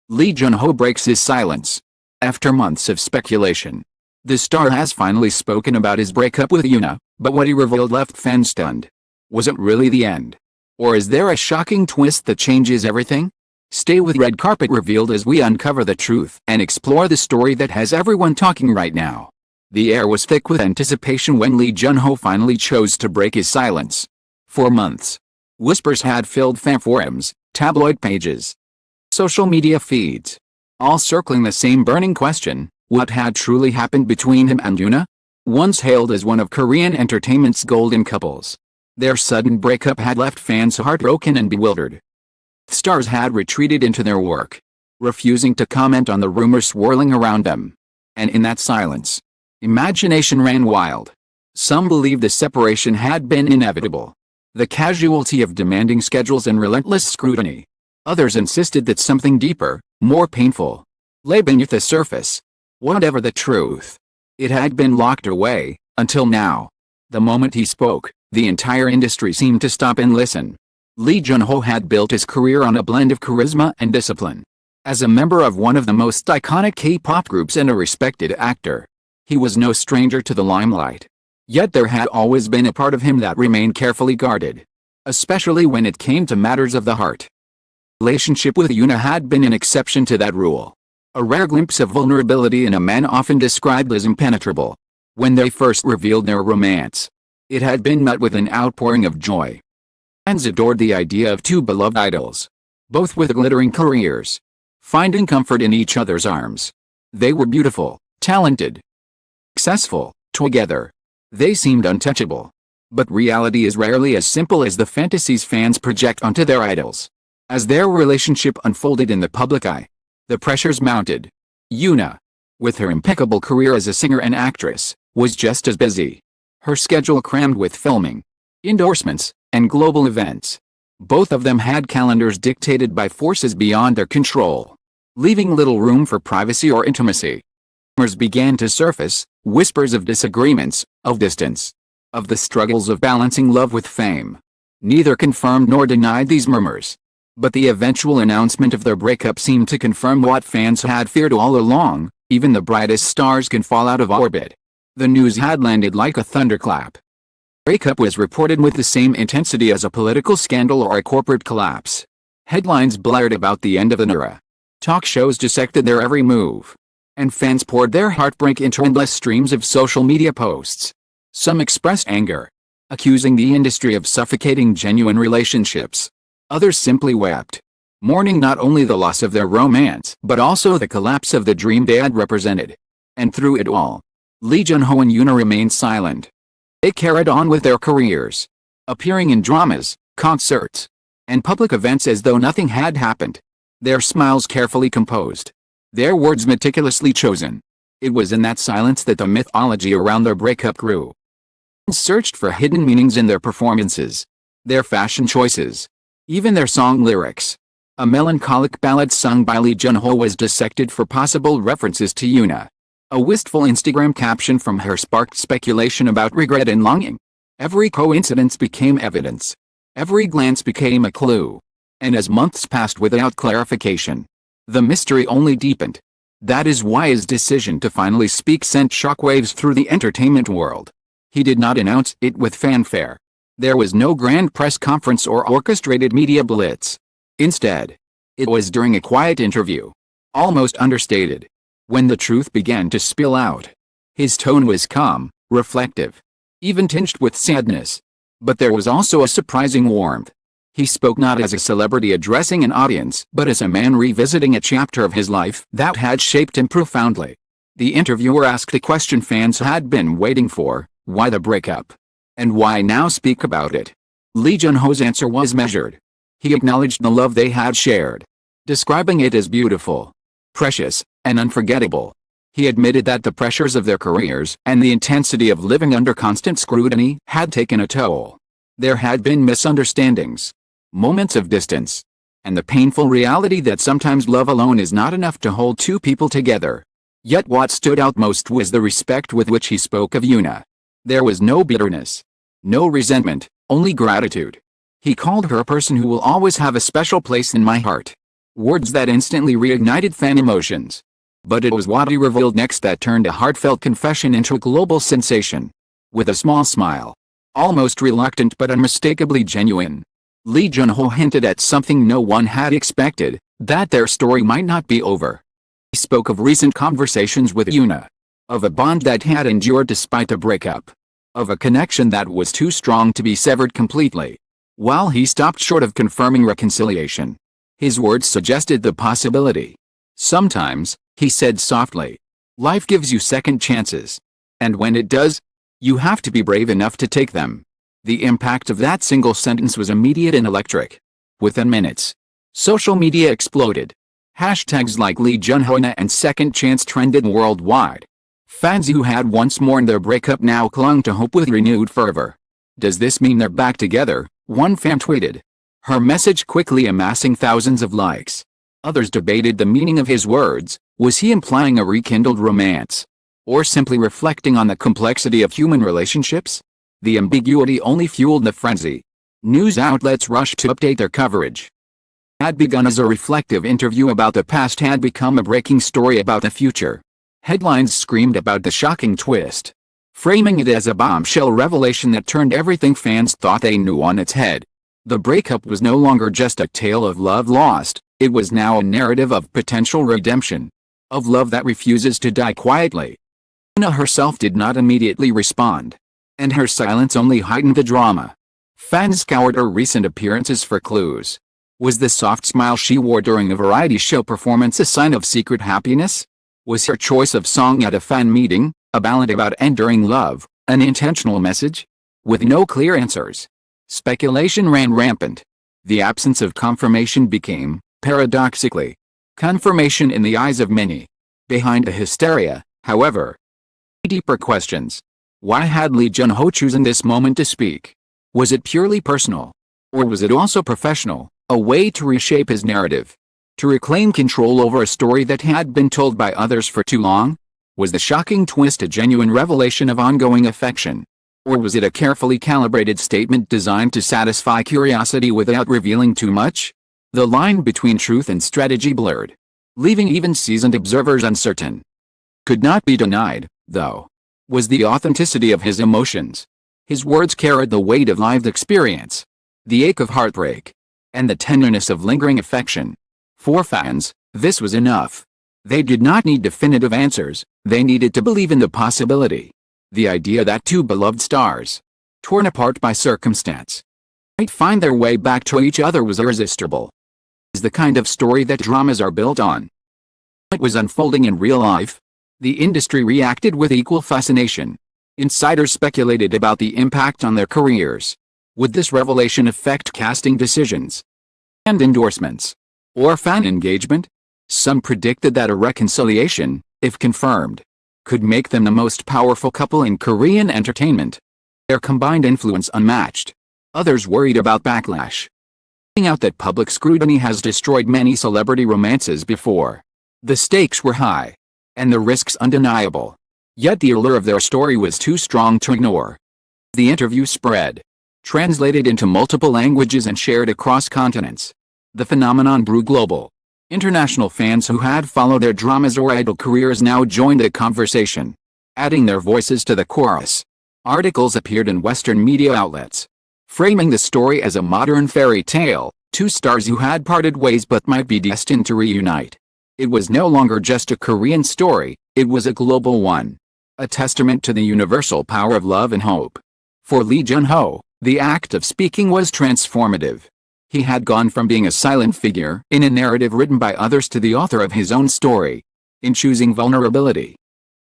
Lee Jun-ho breaks his silence. After months of speculation, the star has finally spoken about his breakup with Yoona, but what he revealed left fans stunned. Was it really the end? Or is there a shocking twist that changes everything? Stay with Red Carpet Revealed as we uncover the truth and explore the story that has everyone talking right now. The air was thick with anticipation when Lee Jun-ho finally chose to break his silence. For months, whispers had filled fan forums, tabloid pages, social media feeds, all circling the same burning question: what had truly happened between him and Yoona? Once hailed as one of Korean entertainment's golden couples, their sudden breakup had left fans heartbroken and bewildered. Stars had retreated into their work, refusing to comment on the rumors swirling around them. And in that silence, imagination ran wild. Some believed the separation had been inevitable, the casualty of demanding schedules and relentless scrutiny. Others insisted that something deeper, more painful, lay beneath the surface. Whatever the truth, it had been locked away, until now. The moment he spoke, the entire industry seemed to stop and listen. Lee Jun-ho had built his career on a blend of charisma and discipline. As a member of one of the most iconic K-pop groups and a respected actor, he was no stranger to the limelight. Yet there had always been a part of him that remained carefully guarded, especially when it came to matters of the heart. Relationship with Yoona had been an exception to that rule. A rare glimpse of vulnerability in a man often described as impenetrable. When they first revealed their romance, it had been met with an outpouring of joy. Fans adored the idea of two beloved idols, both with glittering careers, finding comfort in each other's arms. They were beautiful, talented, successful. Together, they seemed untouchable. But reality is rarely as simple as the fantasies fans project onto their idols. As their relationship unfolded in the public eye, the pressures mounted. Yoona, with her impeccable career as a singer and actress, was just as busy. Her schedule crammed with filming, endorsements, and global events. Both of them had calendars dictated by forces beyond their control, leaving little room for privacy or intimacy. Rumors began to surface, whispers of disagreements, of distance, of the struggles of balancing love with fame. Neither confirmed nor denied these murmurs. But the eventual announcement of their breakup seemed to confirm what fans had feared all along: even the brightest stars can fall out of orbit. The news had landed like a thunderclap. Breakup was reported with the same intensity as a political scandal or a corporate collapse. Headlines blared about the end of an era. Talk shows dissected their every move. And fans poured their heartbreak into endless streams of social media posts. Some expressed anger, accusing the industry of suffocating genuine relationships. Others simply wept, mourning not only the loss of their romance but also the collapse of the dream they had represented. And through it all, Lee Jun-ho and Yoona remained silent. They carried on with their careers, appearing in dramas, concerts, and public events as though nothing had happened. Their smiles carefully composed, their words meticulously chosen. It was in that silence that the mythology around their breakup grew. Fans searched for hidden meanings in their performances, their fashion choices, even their song lyrics. A melancholic ballad sung by Lee Jun-ho was dissected for possible references to Yoona. A wistful Instagram caption from her sparked speculation about regret and longing. Every coincidence became evidence. Every glance became a clue. And as months passed without clarification, the mystery only deepened. That is why his decision to finally speak sent shockwaves through the entertainment world. He did not announce it with fanfare. There was no grand press conference or orchestrated media blitz. Instead, it was during a quiet interview, almost understated, when the truth began to spill out. His tone was calm, reflective, even tinged with sadness. But there was also a surprising warmth. He spoke not as a celebrity addressing an audience, but as a man revisiting a chapter of his life that had shaped him profoundly. The interviewer asked a question fans had been waiting for: why the breakup? And why now speak about it? Lee Jun-ho's answer was measured. He acknowledged the love they had shared, describing it as beautiful, precious, and unforgettable. He admitted that the pressures of their careers and the intensity of living under constant scrutiny had taken a toll. There had been misunderstandings, moments of distance, and the painful reality that sometimes love alone is not enough to hold two people together. Yet what stood out most was the respect with which he spoke of Yoona. There was no bitterness, no resentment, only gratitude. He called her a person who will always have a special place in my heart. Words that instantly reignited fan emotions. But it was what he revealed next that turned a heartfelt confession into a global sensation. With a small smile, almost reluctant but unmistakably genuine, Lee Jun-ho hinted at something no one had expected, that their story might not be over. He spoke of recent conversations with Yoona, of a bond that had endured despite a breakup, of a connection that was too strong to be severed completely. While he stopped short of confirming reconciliation, his words suggested the possibility. Sometimes, he said softly, life gives you second chances. And when it does, you have to be brave enough to take them. The impact of that single sentence was immediate and electric. Within minutes, social media exploded. Hashtags like Lee Jun-ho and Second Chance trended worldwide. Fans who had once mourned their breakup now clung to hope with renewed fervor. Does this mean they're back together? One fan tweeted. Her message quickly amassing thousands of likes. Others debated the meaning of his words. Was he implying a rekindled romance? Or simply reflecting on the complexity of human relationships? The ambiguity only fueled the frenzy. News outlets rushed to update their coverage. Had begun as a reflective interview about the past had become a breaking story about the future. Headlines screamed about the shocking twist, framing it as a bombshell revelation that turned everything fans thought they knew on its head. The breakup was no longer just a tale of love lost, it was now a narrative of potential redemption. Of love that refuses to die quietly. Yoona herself did not immediately respond, and her silence only heightened the drama. Fans scoured her recent appearances for clues. Was the soft smile she wore during a variety show performance a sign of secret happiness? Was her choice of song at a fan meeting a ballad about enduring love, an intentional message? With no clear answers, speculation ran rampant. The absence of confirmation became, paradoxically, confirmation in the eyes of many. Behind the hysteria, however, deeper questions. Why had Lee Jun-ho chosen this moment to speak? Was it purely personal? Or was it also professional, a way to reshape his narrative? To reclaim control over a story that had been told by others for too long? Was the shocking twist a genuine revelation of ongoing affection? Or was it a carefully calibrated statement designed to satisfy curiosity without revealing too much? The line between truth and strategy blurred, leaving even seasoned observers uncertain. Could not be denied, though, was the authenticity of his emotions. His words carried the weight of lived experience, the ache of heartbreak, and the tenderness of lingering affection. For fans, this was enough. They did not need definitive answers, they needed to believe in the possibility. The idea that two beloved stars, torn apart by circumstance, might find their way back to each other was irresistible. Is the kind of story that dramas are built on. It was unfolding in real life. The industry reacted with equal fascination. Insiders speculated about the impact on their careers. Would this revelation affect casting decisions and endorsements, or fan engagement? Some predicted that a reconciliation, if confirmed, could make them the most powerful couple in Korean entertainment. Their combined influence unmatched. Others worried about backlash, pointing out that public scrutiny has destroyed many celebrity romances before. The stakes were high, and the risks undeniable. Yet the allure of their story was too strong to ignore. The interview spread, translated into multiple languages and shared across continents. The phenomenon grew global. International fans who had followed their dramas or idol careers now joined the conversation, adding their voices to the chorus. Articles appeared in Western media outlets, framing the story as a modern fairy tale, two stars who had parted ways but might be destined to reunite. It was no longer just a Korean story, it was a global one. A testament to the universal power of love and hope. For Lee Jun-ho, the act of speaking was transformative. He had gone from being a silent figure in a narrative written by others to the author of his own story. In choosing vulnerability,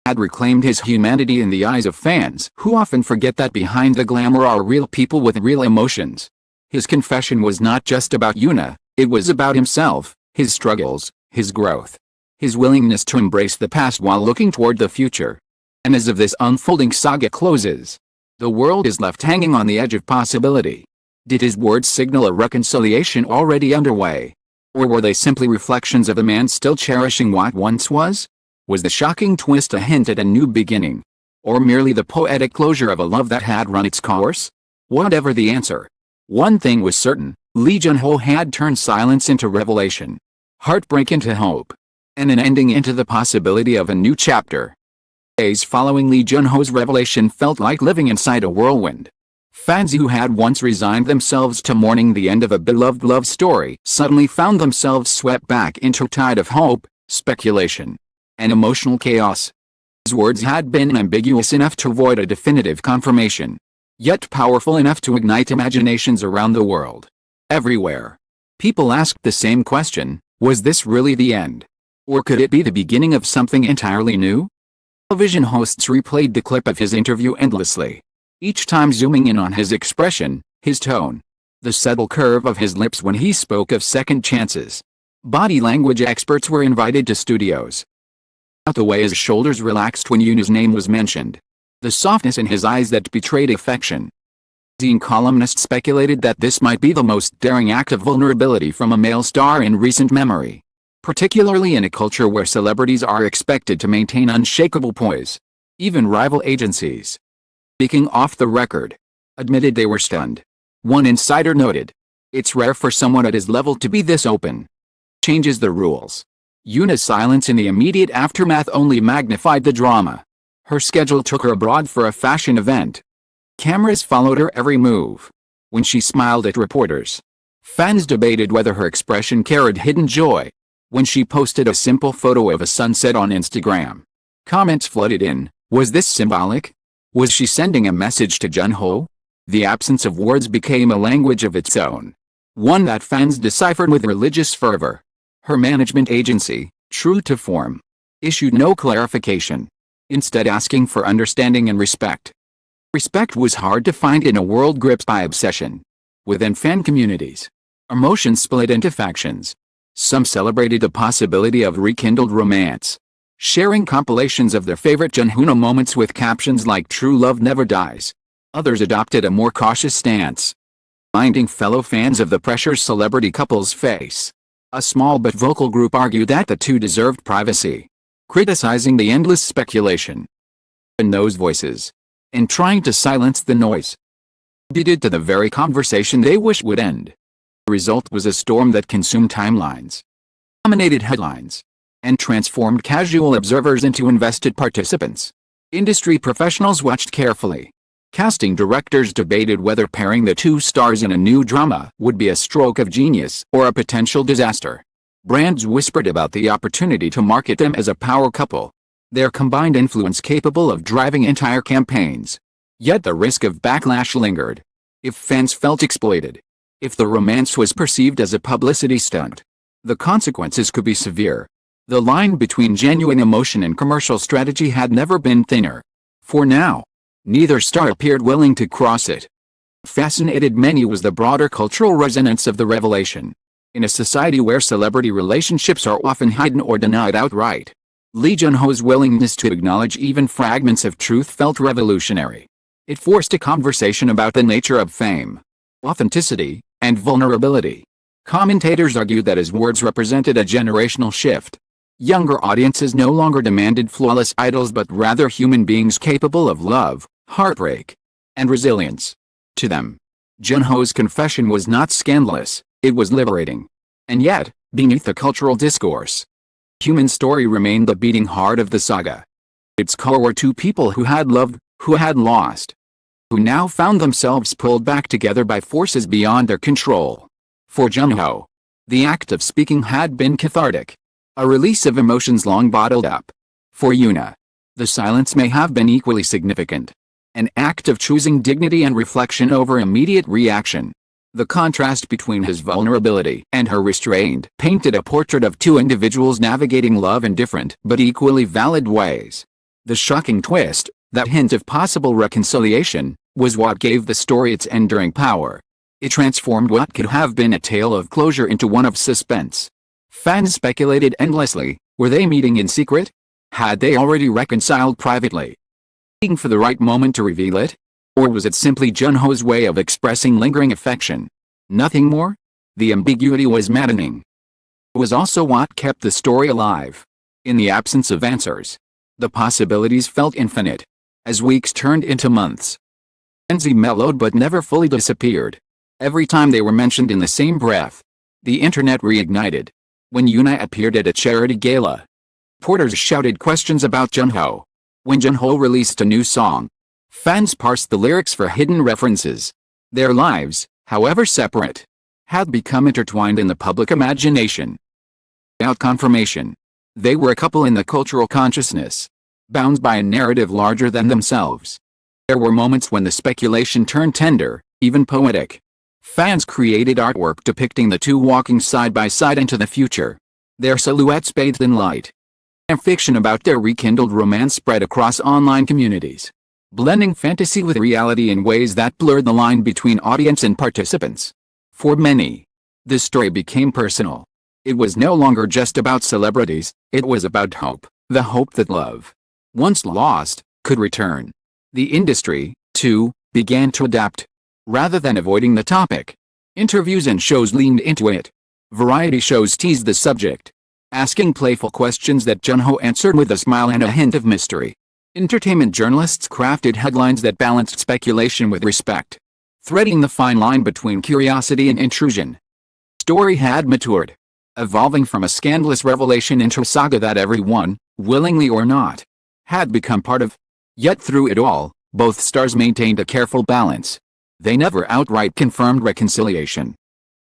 he had reclaimed his humanity in the eyes of fans who often forget that behind the glamour are real people with real emotions. His confession was not just about Yoona, it was about himself, his struggles, his growth, his willingness to embrace the past while looking toward the future. And as of this unfolding saga closes, the world is left hanging on the edge of possibility. Did his words signal a reconciliation already underway? Or were they simply reflections of a man still cherishing what once was? Was the shocking twist a hint at a new beginning? Or merely the poetic closure of a love that had run its course? Whatever the answer, one thing was certain, Lee Jun-ho had turned silence into revelation. heartbreak into hope, and an ending into the possibility of a new chapter. Days following Lee Jun-ho's revelation felt like living inside a whirlwind. Fans who had once resigned themselves to mourning the end of a beloved love story suddenly found themselves swept back into a tide of hope, speculation, and emotional chaos. His words had been ambiguous enough to avoid a definitive confirmation, yet powerful enough to ignite imaginations around the world. Everywhere, people asked the same question: was this really the end? Or could it be the beginning of something entirely new? Television hosts replayed the clip of his interview endlessly, each time zooming in on his expression, his tone, the subtle curve of his lips when he spoke of second chances. Body language experts were invited to studios. The way his shoulders relaxed when Yoona's name was mentioned, the softness in his eyes that betrayed affection. Magazine columnists speculated that this might be the most daring act of vulnerability from a male star in recent memory, particularly in a culture where celebrities are expected to maintain unshakable poise. Even rival agencies, speaking off the record, admitted they were stunned. One insider noted, "It's rare for someone at his level to be this open." Changes the rules. Yoona's silence in the immediate aftermath only magnified the drama. Her schedule took her abroad for a fashion event. Cameras followed her every move. When she smiled at reporters, fans debated whether her expression carried hidden joy. When she posted a simple photo of a sunset on Instagram, comments flooded in. Was this symbolic? Was she sending a message to Jun-ho? The absence of words became a language of its own, one that fans deciphered with religious fervor. Her management agency, true to form, issued no clarification, instead asking for understanding and respect. Respect was hard to find in a world gripped by obsession. Within fan communities, emotions split into factions. Some celebrated the possibility of rekindled romance, sharing compilations of their favorite Jun-ho moments with captions like "True love never dies." Others adopted a more cautious stance, reminding fellow fans of the pressures celebrity couples face. A small but vocal group argued that the two deserved privacy, criticizing the endless speculation in those voices, and trying to silence the noise. Did to the very conversation they wish would end. The result was a storm that consumed timelines, dominated headlines, and transformed casual observers into invested participants. Industry professionals watched carefully. Casting directors debated whether pairing the two stars in a new drama would be a stroke of genius or a potential disaster. Brands whispered about the opportunity to market them as a power couple, their combined influence capable of driving entire campaigns. Yet the risk of backlash lingered. If fans felt exploited, if the romance was perceived as a publicity stunt, the consequences could be severe. The line between genuine emotion and commercial strategy had never been thinner. For now, neither star appeared willing to cross it. Fascinated many was the broader cultural resonance of the revelation. In a society where celebrity relationships are often hidden or denied outright, Lee Jun-ho's willingness to acknowledge even fragments of truth felt revolutionary. It forced a conversation about the nature of fame, authenticity, and vulnerability. Commentators argued that his words represented a generational shift. Younger audiences no longer demanded flawless idols but rather human beings capable of love, heartbreak, and resilience. To them, Jun-ho's confession was not scandalous, it was liberating. And yet, beneath the cultural discourse, human story remained the beating heart of the saga. Its core were two people who had loved, who had lost, who now found themselves pulled back together by forces beyond their control. For Jun-ho, the act of speaking had been cathartic, a release of emotions long bottled up. For Yoona, the silence may have been equally significant, an act of choosing dignity and reflection over immediate reaction. The contrast between his vulnerability and her restraint painted a portrait of two individuals navigating love in different but equally valid ways. The shocking twist, that hint of possible reconciliation, was what gave the story its enduring power. It transformed what could have been a tale of closure into one of suspense. Fans speculated endlessly. Were they meeting in secret? Had they already reconciled privately, waiting for the right moment to reveal it? Or was it simply Jun-ho's way of expressing lingering affection? Nothing more? The ambiguity was maddening. It was also what kept the story alive. In the absence of answers, the possibilities felt infinite. As weeks turned into months, frenzy mellowed but never fully disappeared. Every time they were mentioned in the same breath, the internet reignited. When Yoona appeared at a charity gala, reporters shouted questions about Junho. When Junho released a new song, fans parsed the lyrics for hidden references. Their lives, however separate, had become intertwined in the public imagination. Without confirmation, they were a couple in the cultural consciousness, bound by a narrative larger than themselves. There were moments when the speculation turned tender, even poetic. Fans created artwork depicting the two walking side by side into the future, their silhouettes bathed in light. And fiction about their rekindled romance spread across online communities, blending fantasy with reality in ways that blurred the line between audience and participants. For many, this story became personal. It was no longer just about celebrities, it was about hope, the hope that love, once lost, could return. The industry, too, began to adapt. Rather than avoiding the topic, interviews and shows leaned into it. Variety shows teased the subject, asking playful questions that Junho answered with a smile and a hint of mystery. Entertainment journalists crafted headlines that balanced speculation with respect, threading the fine line between curiosity and intrusion. The story had matured, evolving from a scandalous revelation into a saga that everyone, willingly or not, had become part of. Yet through it all, both stars maintained a careful balance. They never outright confirmed reconciliation.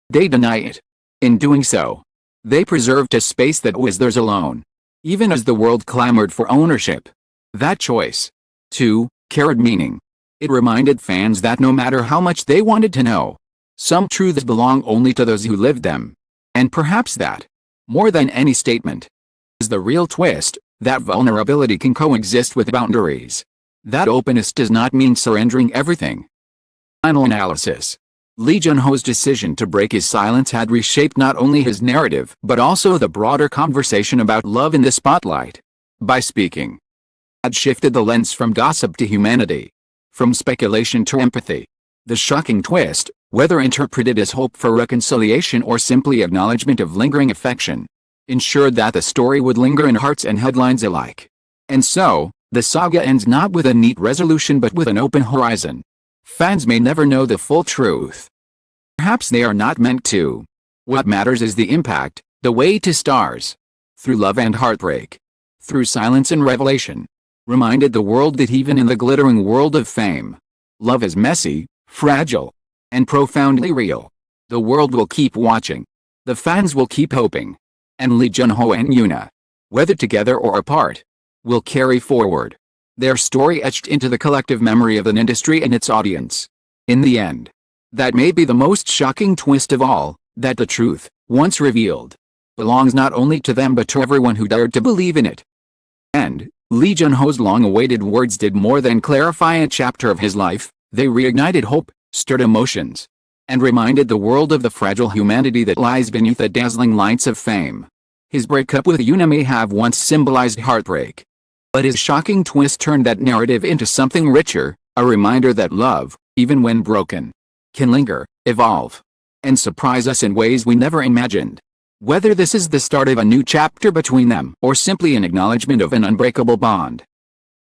They denied it. In doing so, they preserved a space that was theirs alone, even as the world clamored for ownership. That choice, too, carried meaning. It reminded fans that no matter how much they wanted to know, some truths belong only to those who lived them. And perhaps that, more than any statement, is the real twist, that vulnerability can coexist with boundaries. That openness does not mean surrendering everything. Final analysis. Lee Junho's decision to break his silence had reshaped not only his narrative but also the broader conversation about love in the spotlight. By speaking, had shifted the lens from gossip to humanity, from speculation to empathy. The shocking twist, whether interpreted as hope for reconciliation or simply acknowledgement of lingering affection, ensured that the story would linger in hearts and headlines alike. And so, the saga ends not with a neat resolution but with an open horizon. Fans may never know the full truth. Perhaps they are not meant to. What matters is the impact, the way to stars. Through love and heartbreak, through silence and revelation, reminded the world that even in the glittering world of fame, love is messy, fragile, and profoundly real. The world will keep watching. The fans will keep hoping. And Lee Junho and Yoona, whether together or apart, will carry forward their story etched into the collective memory of an industry and its audience. In the end, that may be the most shocking twist of all, that the truth, once revealed, belongs not only to them but to everyone who dared to believe in it. And Lee Junho's long-awaited words did more than clarify a chapter of his life. They reignited hope, stirred emotions, and reminded the world of the fragile humanity that lies beneath the dazzling lights of fame. His breakup with Yoona may have once symbolized heartbreak, but his shocking twist turned that narrative into something richer, a reminder that love, even when broken, can linger, evolve, and surprise us in ways we never imagined. Whether this is the start of a new chapter between them or simply an acknowledgement of an unbreakable bond,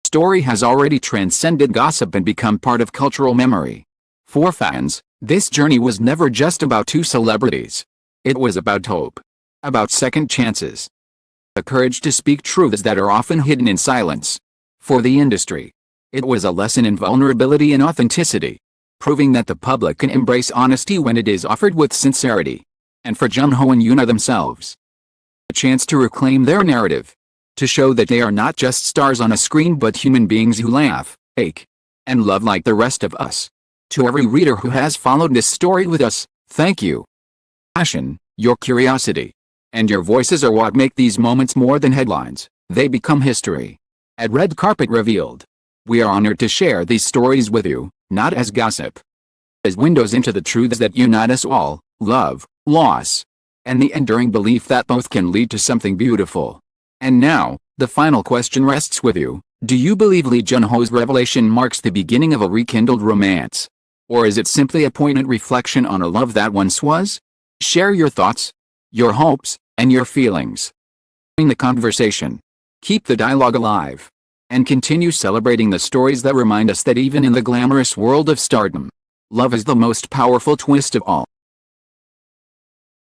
the story has already transcended gossip and become part of cultural memory. For fans, this journey was never just about two celebrities. It was about hope, about second chances, the courage to speak truths that are often hidden in silence. For the industry, it was a lesson in vulnerability and authenticity, proving that the public can embrace honesty when it is offered with sincerity. And for Junho and Yoona themselves, a chance to reclaim their narrative, to show that they are not just stars on a screen but human beings who laugh, ache, and love like the rest of us. To every reader who has followed this story with us, thank you. Passion, your curiosity, and your voices are what make these moments more than headlines. They become history. At Red Carpet Revealed, we are honored to share these stories with you, not as gossip, as windows into the truths that unite us all: love, loss, and the enduring belief that both can lead to something beautiful. And now, the final question rests with you. Do you believe Lee Junho's revelation marks the beginning of a rekindled romance? Or is it simply a poignant reflection on a love that once was? Share your thoughts, your hopes, and your feelings. Join the conversation. Keep the dialogue alive. And continue celebrating the stories that remind us that even in the glamorous world of stardom, love is the most powerful twist of all.